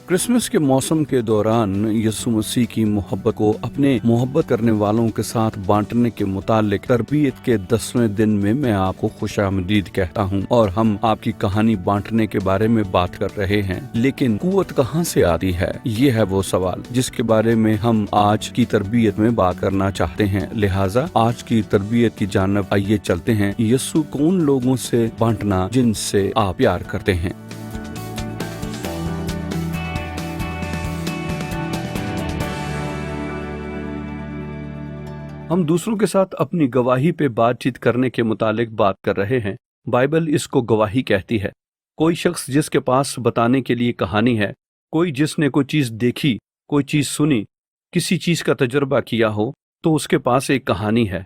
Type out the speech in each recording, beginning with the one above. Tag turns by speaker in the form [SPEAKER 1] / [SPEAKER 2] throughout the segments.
[SPEAKER 1] Christmas के मौसम के दौरान यीशु मसीह की मोहब्बत को अपने मोहब्बत करने वालों के साथ बांटने के मुतालिक तरबियत के 10वें दिन में मैं आपको खुशामदीद कहता हूं और हम आपकी कहानी बांटने के बारे में बात कर रहे हैं। लेकिन कुव्वत कहां से आती है, ये है वो सवाल जिसके बारे में हम आज की तरबियत में बात करना चाहते हैं। लिहाजा आज की तरबियत की जानब आइए चलते हैं। यीशु को उन लोगों से बांटना जिनसे आप प्यार करते हैं। हम दूसरों के साथ अपनी गवाही पे बातचीत करने के मुतालिक बात कर रहे हैं। बाइबल इसको गवाही कहती है। कोई शख्स जिसके पास बताने के लिए कहानी है, कोई जिसने कोई चीज़ देखी, कोई चीज़ सुनी, किसी चीज़ का तजुर्बा किया हो, तो उसके पास एक कहानी है।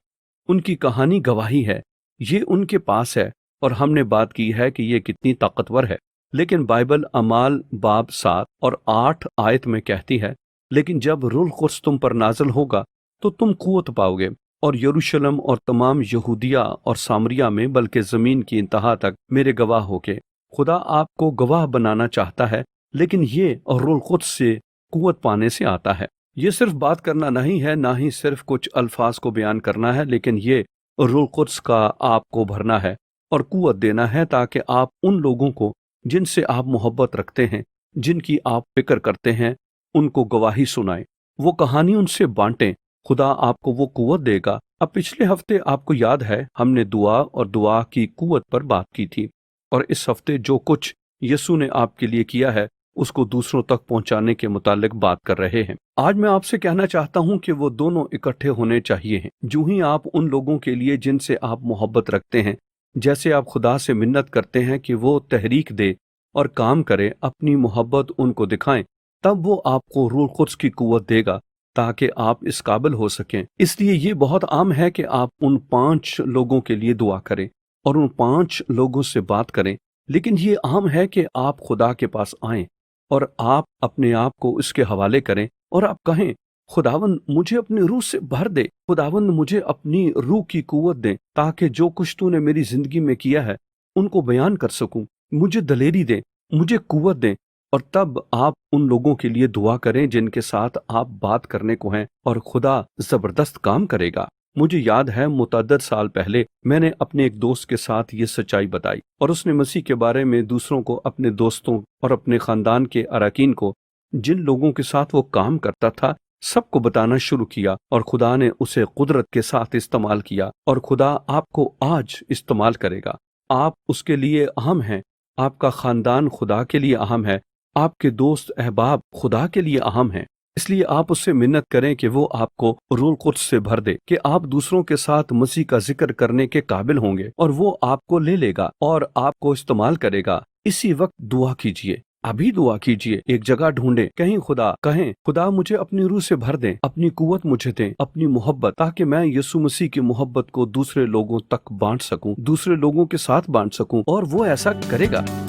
[SPEAKER 1] उनकी कहानी गवाही है, ये उनके पास है। और हमने बात की है कि ये कितनी ताकतवर है। लेकिन बाइबल अमाल बाब 7 और 8 आयत में कहती है, लेकिन जब रूह कुद्स तुम पर नाज़िल होगा तो तुम कुव्वत पाओगे और यरूशलेम और तमाम यहूदिया और सामरिया में बल्कि ज़मीन की इंतहा तक मेरे गवाह होगे। खुदा आपको गवाह बनाना चाहता है, लेकिन ये और रूह कुद्स से कुव्वत पाने से आता है। ये सिर्फ बात करना नहीं है, ना ही सिर्फ कुछ अल्फाज को बयान करना है, लेकिन ये रूह कुद्स का आपको भरना है और कुव्वत देना है ताकि आप उन लोगों को जिनसे आप मोहब्बत रखते हैं, जिनकी आप फिक्र करते हैं, उनको गवाही सुनाएं, वो कहानी उनसे बांटें। खुदा आपको वो कुव्वत देगा। अब पिछले हफ्ते आपको याद है हमने दुआ की कुव्वत पर बात की थी और इस हफ्ते जो कुछ यीशु ने आपके लिए किया है उसको दूसरों तक पहुंचाने के मुतालिक बात कर रहे हैं। आज मैं आपसे कहना चाहता हूं कि वो दोनों इकट्ठे होने चाहिए। जो ही आप उन लोगों के लिए जिनसे आप मोहब्बत रखते हैं, जैसे आप खुदा से मिन्नत करते हैं कि वो तहरीक दे और काम करे, अपनी मोहब्बत उनको दिखाएं, तब वो आपको रूह कुद्स की कुव्वत देगा ताकि आप इस काबिल हो सकें। इसलिए ये बहुत आम है कि आप उन 5 लोगों के लिए दुआ करें और उन 5 लोगों से बात करें। लेकिन ये आम है कि आप खुदा के पास आएं और आप अपने आप को इसके हवाले करें और आप कहें, खुदावंद मुझे अपनी रूह से भर दे, खुदावंद मुझे अपनी रूह की कुव्वत दे ताकि जो कुछ तूने मेरी जिंदगी में किया है उनको बयान कर सकूं। मुझे दलेरी दे, मुझे कुव्वत दे। और तब आप उन लोगों के लिए दुआ करें जिनके साथ आप बात करने को हैं और खुदा जबरदस्त काम करेगा। मुझे याद है मुतअद्दिद साल पहले मैंने अपने एक दोस्त के साथ ये सच्चाई बताई और उसने मसीह के बारे में दूसरों को, अपने दोस्तों और अपने खानदान के अरकान को, जिन लोगों के साथ वो काम करता था, सबको बताना शुरू किया और खुदा ने उसे कुदरत के साथ इस्तेमाल किया और खुदा आपको आज इस्तेमाल करेगा। आप उसके लिए अहम हैं, आपका खानदान खुदा के लिए अहम है, आपके दोस्त अहबाब खुदा के लिए अहम हैं। इसलिए आप उससे मिन्नत करें कि वो आपको रूह कुद्स से भर दे कि आप दूसरों के साथ मसीह का जिक्र करने के काबिल होंगे और वो आपको ले लेगा और आपको इस्तेमाल करेगा। इसी वक्त दुआ कीजिए, अभी दुआ कीजिए, एक जगह ढूंढे, कहें खुदा मुझे अपनी रूह से भर दें, अपनी कुव्वत मुझे दें, अपनी मोहब्बत, ताकि मैं यीशु मसीह की मोहब्बत को दूसरे लोगों तक बांट सकूं, दूसरे लोगों के साथ बांट सकूं। और वो ऐसा करेगा।